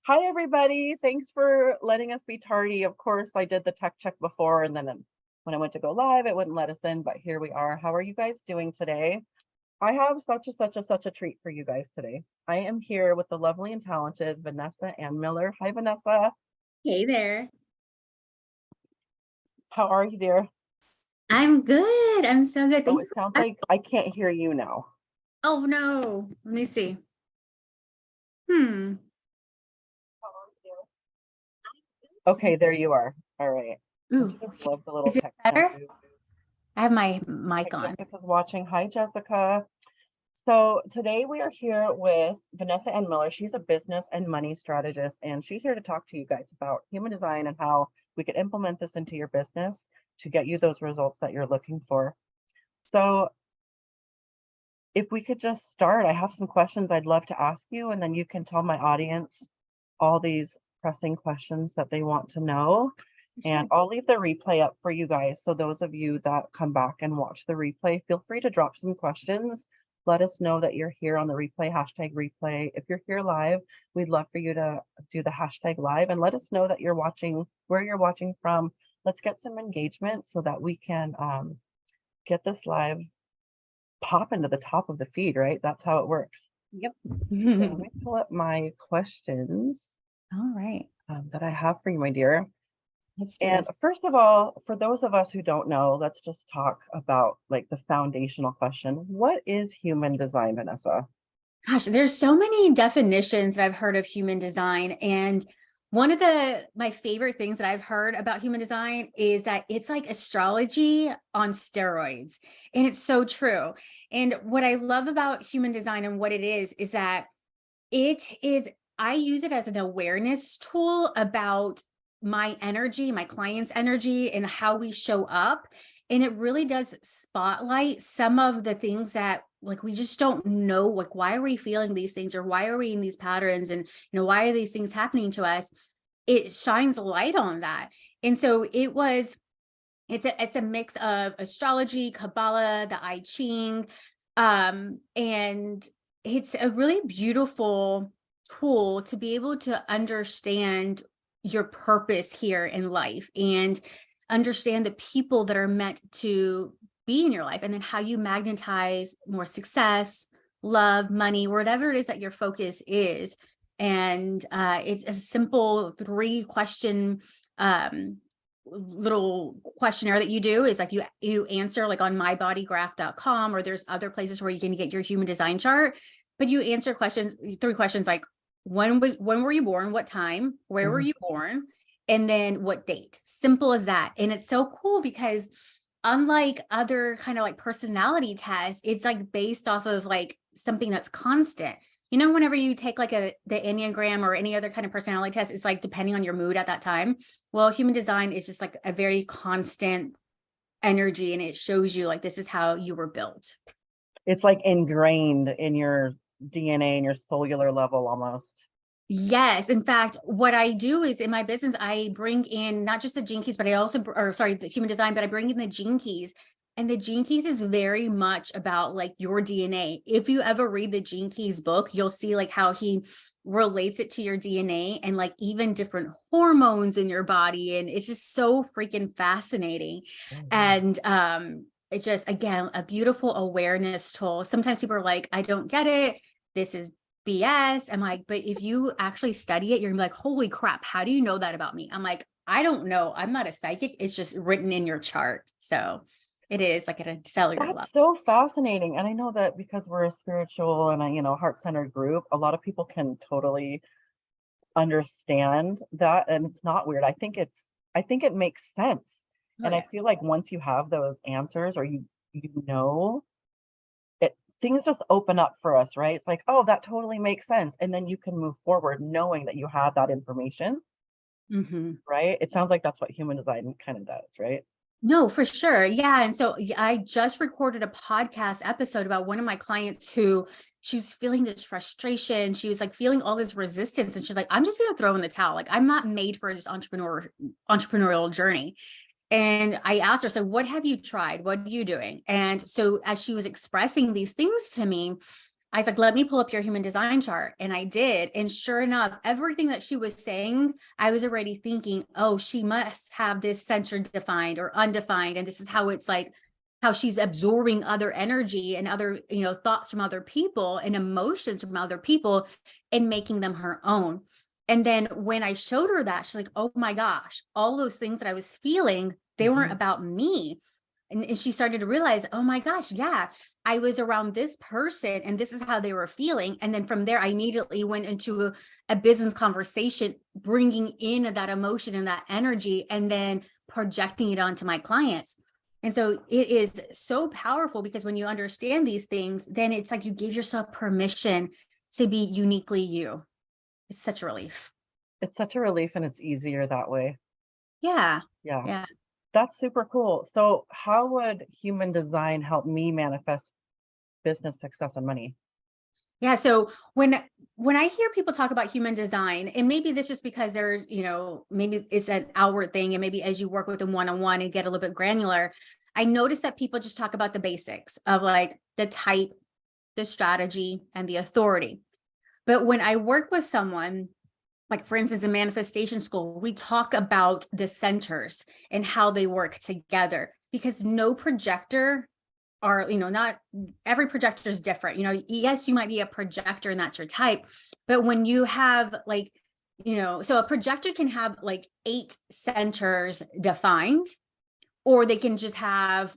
Hi, everybody. Thanks for letting us be tardy. Of course, I did the tech check before, and then when I went to go live, it wouldn't let us in, but here we are. How are you guys doing today? I have such a treat for you guys today. I am here with the lovely and talented Vanessa Ann Miller. Hi, Vanessa. Hey there. How are you, dear? I'm good. I'm so good. Oh, Thank you it for sounds asking. like I can't hear you now. Oh no. Let me see. Hmm. How are you, dear? Okay, there you are. All right. Don't Ooh. you just love the little Is it text come better? through? I have my Hi, mic on. Jessica's watching. Hi, Jessica. So today we are here with Vanessa Ann Miller. She's a business and money strategist, and she's here to talk to you guys about human design and how we could implement this into your business to get you those results that you're looking for. So if we could just start, I have some questions I'd love to ask you, and then you can tell my audience all these pressing questions that they want to know. And Sure. I'll leave the replay up for you guys. So those of you that come back and watch the replay, feel free to drop some questions. Let us know that you're here on the replay, hashtag replay. If you're here live, we'd love for you to do the hashtag live and let us know that you're watching, where you're watching from. Let's get some engagement so that we can get this live pop into the top of the feed, right? That's how it works. Yep. So let me pull up my questions All right. that I have for you, my dear. Let's do And this. first of all, for those of us who don't know, let's just talk about like the foundational question. What is human design, Vanessa? Gosh, there's so many definitions that I've heard of human design. And one of my favorite things that I've heard about human design is that it's like astrology on steroids. And it's so true. And what I love about human design and what it is that it is, I use it as an awareness tool about my energy, my client's energy, and how we show up. And it really does spotlight some of the things that like we just don't know, like why are we feeling these things or why are we in these patterns and why are these things happening to us? It shines a light on that. And so it's a mix of astrology, Kabbalah, the I Ching, and it's a really beautiful tool to be able to understand your purpose here in life and understand the people that are meant to be in your life, and then how you magnetize more success, love, money, whatever it is that your focus is. And it's a simple 3 question little questionnaire that you do is like you answer like on mybodygraph.com, or there's other places where you can get your human design chart, but you answer 3 questions like when were you born, what time, where were Mhm. you born, and then what date. Simple as that. And it's so cool because unlike other kind of like personality tests, it's like based off of like something that's constant. Whenever you take like the Enneagram or any other kind of personality test, it's like depending on your mood at that time. Well, human design is just like a very constant energy, and it shows you like this is how you were built. It's like ingrained in your DNA and your cellular level almost. Yes. In fact, what I do is in my business, I bring in not just the gene keys, but I also, or sorry, the human design, but I bring in the gene keys. And the gene keys is very much about like your DNA. If you ever read the Gene Keys book, you'll see like how he relates it to your DNA and like even different hormones in your body. And it's just so freaking fascinating. Mhm. And it's just, again, a beautiful awareness tool. Sometimes people are like, I don't get it. This is BS. I'm like, but if you actually study it, you're gonna be like, holy crap, how do you know that about me? I'm like, I don't know. I'm not a psychic. It's just written in your chart. So it is like at a cellular level. That's so fascinating. And I know that because we're a spiritual and heart-centered group, a lot of people can totally understand that, and it's not weird. I think it makes sense. Oh And I yeah. feel like once you have those answers or you know, it things just open up for us, right? It's like, "Oh, that totally makes sense." And then you can move forward knowing that you have that information, Hmm. right? It sounds like that's what human design kind of does, right? No, for sure. Yeah. And so I just recorded a podcast episode about one of my clients who she was feeling this frustration. She was like feeling all this resistance. And she's like, I'm just going to throw in the towel. Like, I'm not made for this entrepreneurial journey. And I asked her, so what have you tried? What are you doing? And so as she was expressing these things to me, I was like, let me pull up your human design chart. And I did. And sure enough, everything that she was saying, I was already thinking, oh, she must have this center defined or undefined. And this is how it's like, how she's absorbing other energy and other, thoughts from other people and emotions from other people and making them her own. And then when I showed her that, she's like, oh my gosh, all those things that I was feeling, they weren't about me. And she started to realize, oh my gosh, yeah, I was around this person and this is how they were feeling. And then from there, I immediately went into a business conversation, bringing in that emotion and that energy, and then projecting it onto my clients. And so it is so powerful because when you understand these things, then it's like you give yourself permission to be uniquely you. It's such a relief. It's such a relief and it's easier that way. Yeah. Yeah. Yeah. That's super cool. So how would human design help me manifest business success and money? Yeah. So when I hear people talk about human design, and maybe this just because they're, maybe it's an outward thing, and maybe as you work with them one-on-one and get a little bit granular, I notice that people just talk about the basics of like the type, the strategy, and the authority. But when I work with someone, like for instance, in manifestation school, we talk about the centers and how they work together, because no projector are, not every projector is different. Yes, you might be a projector and that's your type, but when you have like, so a projector can have like 8 centers defined, or they can just have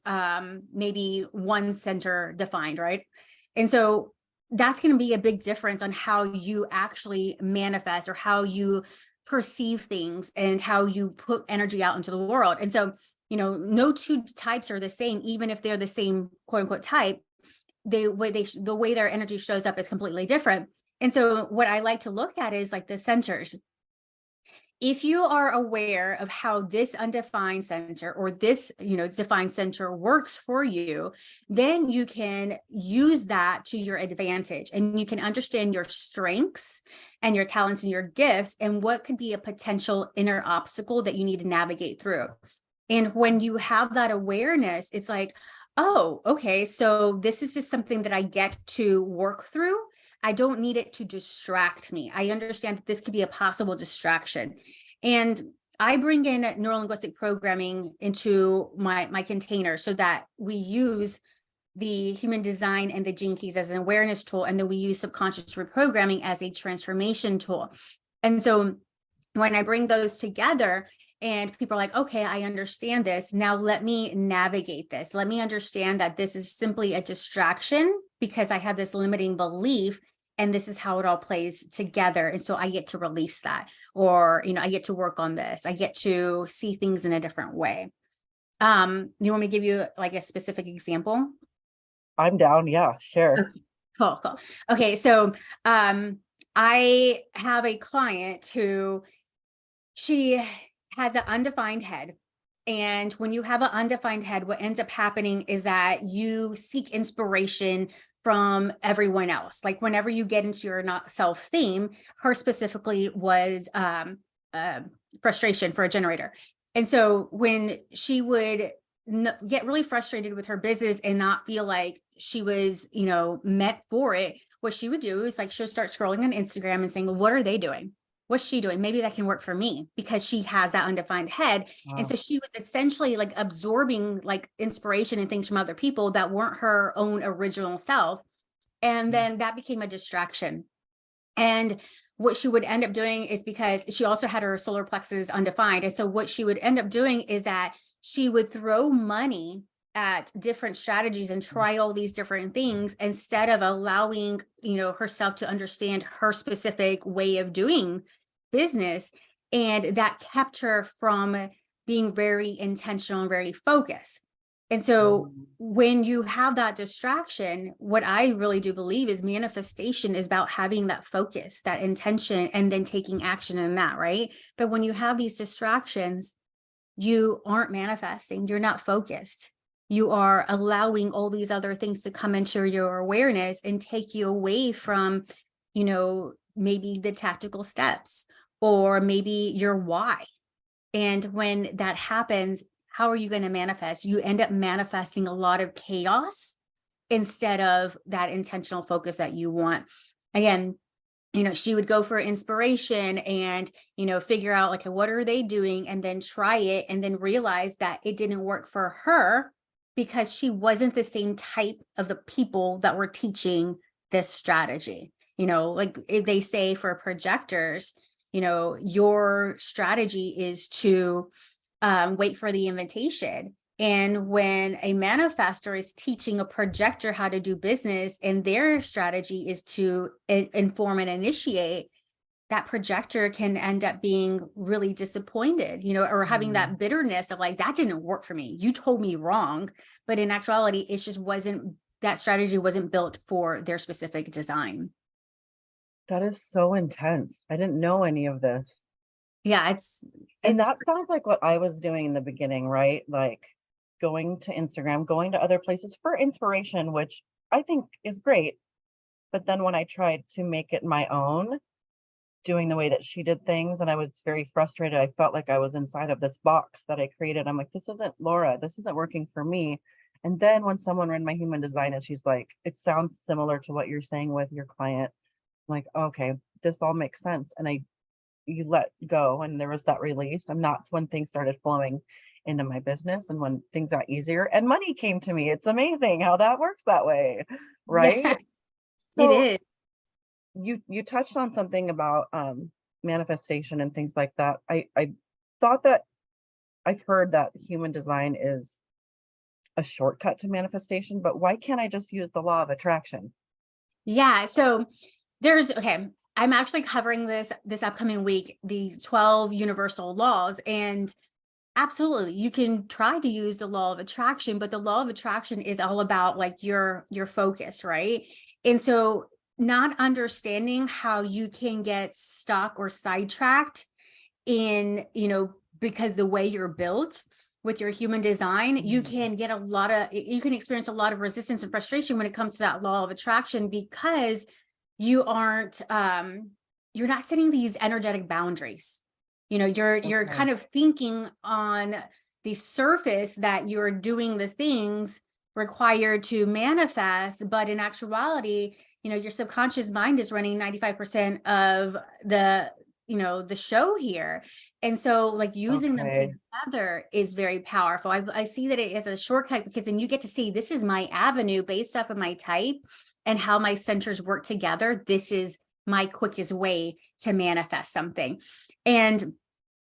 maybe 1 center defined, right? And so that's going to be a big difference on how you actually manifest or how you perceive things and how you put energy out into the world. And so, no 2 types are the same, even if they're the same quote unquote type. The way their energy shows up is completely different. And so what I like to look at is like the centers. If you are aware of how this undefined center or this, defined center works for you, then you can use that to your advantage, and you can understand your strengths and your talents and your gifts and what could be a potential inner obstacle that you need to navigate through. And when you have that awareness, it's like, oh, okay, so this is just something that I get to work through. I don't need it to distract me. I understand that this could be a possible distraction. And I bring in neurolinguistic programming into my container so that we use the human design and the gene keys as an awareness tool. And then we use subconscious reprogramming as a transformation tool. And so when I bring those together, and people are like, okay, I understand this. Now let me navigate this. Let me understand that this is simply a distraction because I have this limiting belief, and this is how it all plays together. And so I get to release that, or, I get to work on this. I get to see things in a different way. You want me to give you like a specific example? I'm down. Yeah, sure. Okay, cool. Okay. So, I have a client who she has an undefined head. And when you have an undefined head, what ends up happening is that you seek inspiration from everyone else. Like whenever you get into your not self theme, her specifically was frustration for a generator. And so when she would get really frustrated with her business and not feel like she was, meant for it, what she would do is like she'll start scrolling on Instagram and saying, well, what are they doing? What's she doing? Maybe that can work for me, because she has that undefined head. And Wow. so she was essentially like absorbing like inspiration and things from other people that weren't her own original self. And then that became a distraction. And what she would end up doing is, because she also had her solar plexus undefined. And so what she would end up doing is that she would throw money at different strategies and try all these different things instead of allowing, herself to understand her specific way of doing business. And that kept her from being very intentional and very focused. And so when you have that distraction, what I really do believe is manifestation is about having that focus, that intention, and then taking action in that, right? But when you have these distractions, you aren't manifesting, you're not focused. You are allowing all these other things to come into your awareness and take you away from, maybe the tactical steps or maybe your why. And when that happens, how are you going to manifest? You end up manifesting a lot of chaos instead of that intentional focus that you want. Again, she would go for inspiration and, figure out like, what are they doing? And then try it and then realize that it didn't work for her because she wasn't the same type of the people that were teaching this strategy. Like if they say for projectors, your strategy is to wait for the invitation. And when a manifestor is teaching a projector how to do business and their strategy is to inform and initiate, that projector can end up being really disappointed, or having that bitterness of like, that didn't work for me. You told me wrong. But in actuality, it just wasn't, that strategy wasn't built for their specific design. That is so intense. I didn't know any of this. Yeah, And that sounds like what I was doing in the beginning, right? Like going to Instagram, going to other places for inspiration, which I think is great. But then when I tried to make it my own, doing the way that she did things, and I was very frustrated. I felt like I was inside of this box that I created. I'm like, this isn't Laura. This isn't working for me. And then when someone read my human design and she's like, it sounds similar to what you're saying with your client. I'm like, okay, this all makes sense. And you let go, and there was that release, and that's when things started flowing into my business and when things got easier and money came to me. It's amazing how that works that way, right? yeah, it So is. you touched on something about manifestation and things like that. I thought that I've heard that human design is a shortcut to manifestation, but why can't I just use the law of attraction? Yeah. So okay, I'm actually covering this upcoming week, the 12 universal laws. And absolutely, you can try to use the law of attraction, but the law of attraction is all about like your focus, right? And so not understanding how you can get stuck or sidetracked in, because the way you're built with your human design, you can experience a lot of resistance and frustration when it comes to that law of attraction, because you aren't you're not setting these energetic boundaries. You're Okay. kind of thinking on the surface that you're doing the things required to manifest, but in actuality, your subconscious mind is running 95% of the show here. And so like using them Okay. together is very powerful. I see that it is a shortcut, because then you get to see, this is my avenue based off of my type and how my centers work together. This is my quickest way to manifest something. And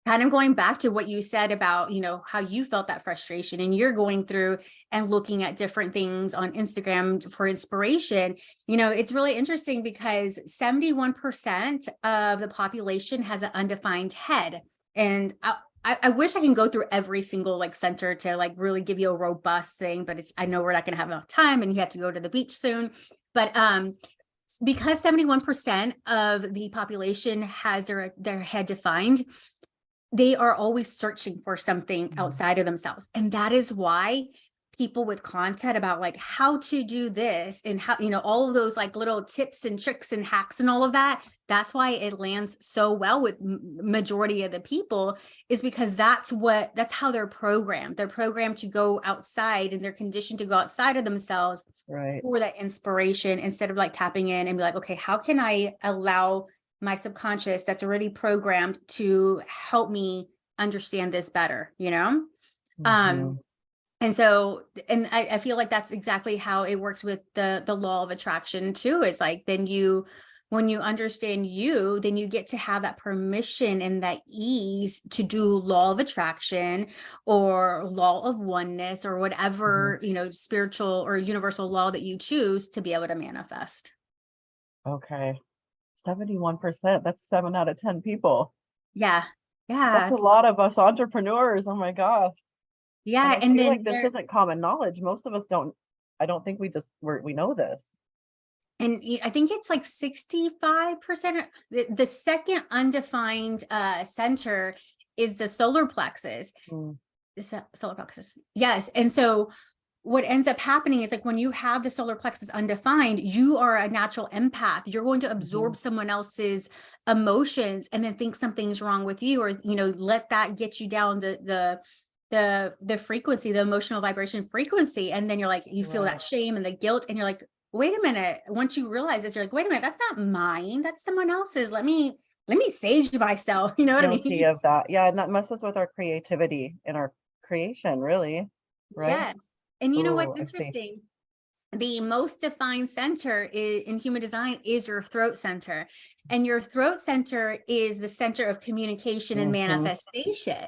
kind of going back to what you said about, how you felt that frustration and you're going through and looking at different things on Instagram for inspiration, it's really interesting because 71% of the population has an undefined head. And I wish I can go through every single like center to like really give you a robust thing, but I know we're not going to have enough time and you have to go to the beach soon. But because 71% of the population has their head defined, they are always searching for something outside of themselves. And that is why people with content about like how to do this and how, all of those like little tips and tricks and hacks and all of that, that's why it lands so well with majority of the people, is because that's how they're programmed. They're programmed to go outside, and they're conditioned to go outside of themselves Right. for that inspiration, instead of like tapping in and be like, okay, how can I allow my subconscious that's already programmed to help me understand this better, Mhm. and so, and I feel like that's exactly how it works with the law of attraction too. It's like, when you understand you, then you get to have that permission and that ease to do law of attraction or law of oneness or Mhm. whatever, spiritual or universal law that you choose to be able to manifest. Okay. 71%. That's 7 out of 10 people. Yeah. Yeah. That's a lot of us entrepreneurs. Oh my gosh. And Yeah. I And feel then like this isn't common knowledge. Most of us don't, I don't think we know this. I think it's like 65%. The second undefined center is the solar plexus. Mm. Solar plexus. Yes. And so what ends up happening is like when you have the solar plexus undefined, you are a natural empath. You're going to absorb Mhm. someone else's emotions and then think something's wrong with you, or let that get you down the frequency, the emotional vibration frequency. And then you're like, you feel Right. that shame and the guilt, and you're like, wait a minute. Once you realize this, you're like, wait a minute, that's not mine. That's someone else's. Let me sage myself. You know what I Guilty mean? of that. Yeah, and that messes with our creativity and our creation, really, right? Yes. And you know Oh, what's I see. interesting? The most defined center in human design is your throat center. And your throat center is the center of communication and Mhm. manifestation.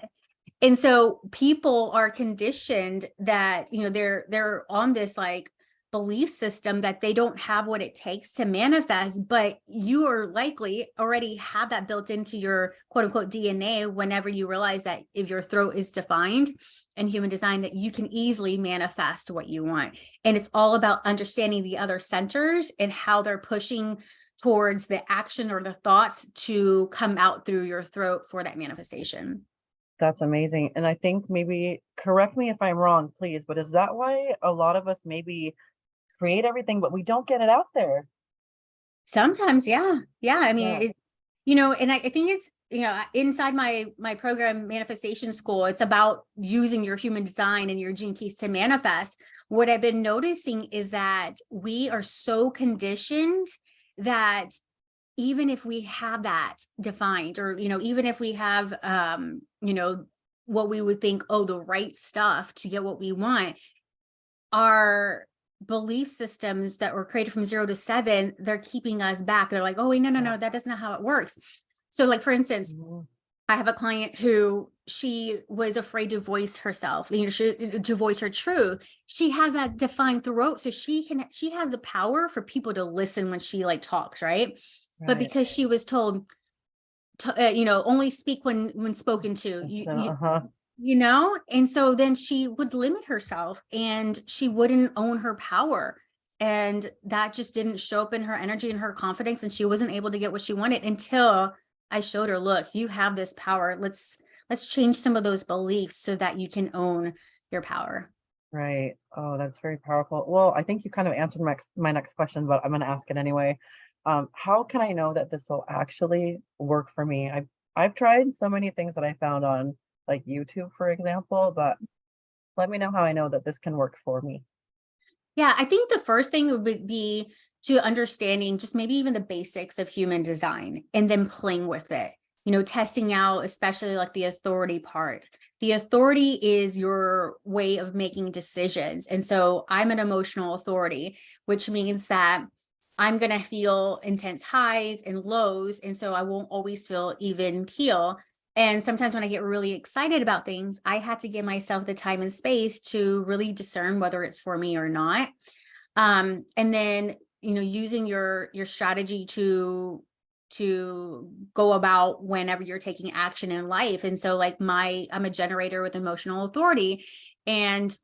And so people are conditioned that, they're on this like belief system that they don't have what it takes to manifest, but you are likely already have that built into your quote unquote DNA whenever you realize that if your throat is defined in human design, that you can easily manifest what you want. And it's all about understanding the other centers and how they're pushing towards the action or the thoughts to come out through your throat for that manifestation. That's amazing, and I think maybe correct me if I'm wrong, please, but is that why a lot of us maybe create everything, but we don't get it out there? Sometimes, yeah. Yeah. I Yeah. mean, and I think it's, inside my program manifestation school, it's about using your human design and your gene keys to manifest. What I've been noticing is that we are so conditioned that even if we have that defined, or, even if we have, what we would think, oh, the right stuff to get what we want, our belief systems that were created from 0 to 7, they're keeping us back. They're like, oh, wait, no, no, Yeah. no, that doesn't know how it works. So, like, for instance, Mhm. I have a client who she was afraid to voice herself, to voice her truth. She has that defined throat, so she has the power for people to listen when she like talks, right? But Right. because she was told to, only speak when spoken to, It's, uh-huh. and so then she would limit herself and she wouldn't own her power, and that just didn't show up in her energy and her confidence, and she wasn't able to get what she wanted until I showed her, look, you have this power. Let's change some of those beliefs so that you can own your power. Right. Oh, that's very powerful. Well, I think you kind of answered my next question, but I'm gonna ask it anyway. How can I know that this will actually work for me? I've tried so many things that I found on like YouTube, for example, but let me know how I know that this can work for me. Yeah, I think the first thing would be to understanding just maybe even the basics of human design and then playing with it. Testing out, especially like the authority part. The authority is your way of making decisions. And so I'm an emotional authority, which means that I'm going to feel intense highs and lows. And so I won't always feel even keel. And sometimes when I get really excited about things, I had to give myself the time and space to really discern whether it's for me or not. And then, using your strategy to go about whenever you're taking action in life. And so like I'm a generator with emotional authority, and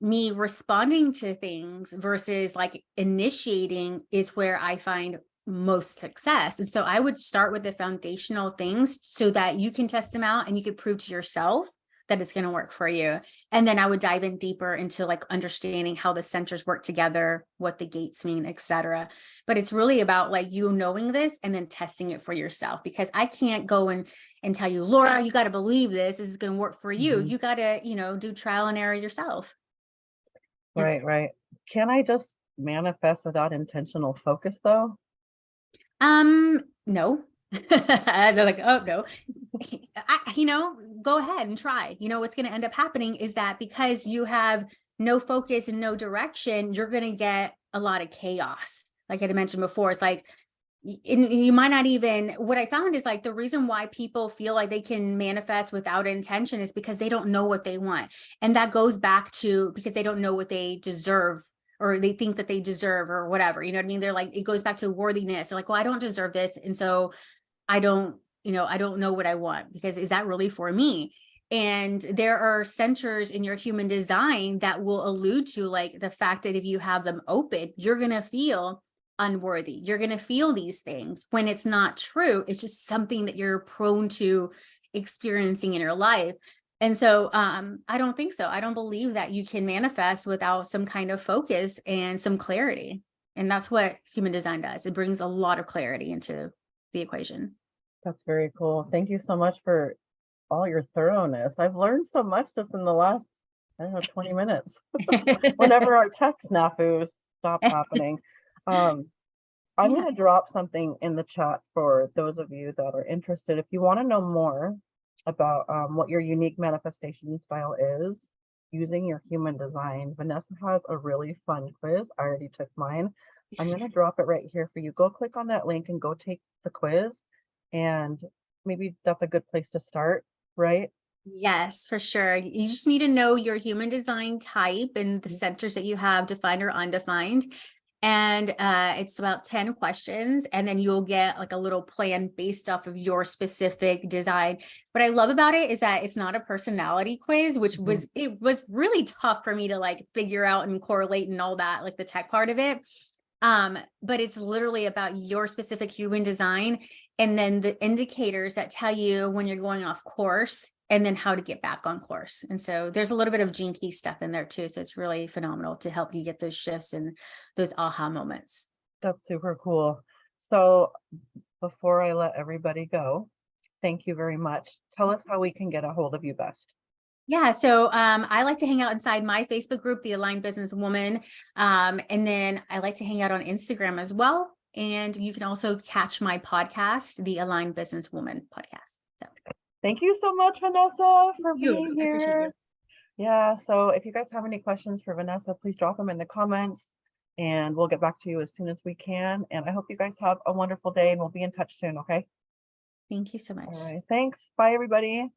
me responding to things versus like initiating is where I find most success. And so I would start with the foundational things so that you can test them out and you could prove to yourself that it's going to work for you. And then I would dive in deeper into like understanding how the centers work together, what the gates mean, etc. But it's really about like you knowing this and then testing it for yourself, because I can't go and tell you, Laura, you got to believe this is going to work for you. Mhm. You got to, do trial and error yourself. And Right, right. Can I just manifest without intentional focus though? no. They're like, oh no. Go ahead and try. What's going to end up happening is that because you have no focus and no direction, you're going to get a lot of chaos. Like I had mentioned before, it's like, and you might not even, what I found is like the reason why people feel like they can manifest without intention is because they don't know what they want. And that goes back to because they don't know what they deserve, or they think that they deserve, or whatever. You know what I mean? They're like, it goes back to worthiness. They're like, well, I don't deserve this. And so I don't know what I want, because is that really for me? And there are centers in your human design that will allude to like the fact that if you have them open, you're going to feel unworthy. You're going to feel these things when it's not true. It's just something that you're prone to experiencing in your life. And so I don't think so. I don't believe that you can manifest without some kind of focus and some clarity. And that's what human design does. It brings a lot of clarity into the equation. That's very cool. Thank you so much for all your thoroughness. I've learned so much just in the last, I don't know, 20 minutes. Whenever our tech snafus stop happening. Um, I'm Yeah. going to drop something in the chat for those of you that are interested. If you want to know more about what your unique manifestation style is using your human design, Vanessa has a really fun quiz. I already took mine. I'm going to drop it right here for you. Go click on that link and go take the quiz. And maybe that's a good place to start, right? Yes, for sure. You just need to know your human design type and the centers that you have defined or undefined. And it's about 10 questions, and then you'll get like a little plan based off of your specific design. What I love about it is that it's not a personality quiz, which was really tough for me to like figure out and correlate and all that, like the tech part of it. But it's literally about your specific human design, and then the indicators that tell you when you're going off course and then how to get back on course. And so there's a little bit of gene key stuff in there too. So it's really phenomenal to help you get those shifts and those aha moments. That's super cool. So before I let everybody go, thank you very much. Tell us how we can get a hold of you best. Yeah, so I like to hang out inside my Facebook group, the Aligned Business Woman. And then I like to hang out on Instagram as well. And you can also catch my podcast, the Aligned Business Woman podcast. So Thank you so much, Vanessa, for being I appreciate you. here. Yeah, so if you guys have any questions for Vanessa, please drop them in the comments and we'll get back to you as soon as we can. And I hope you guys have a wonderful day and we'll be in touch soon, okay? Thank you so All much. right, thanks. Bye, everybody.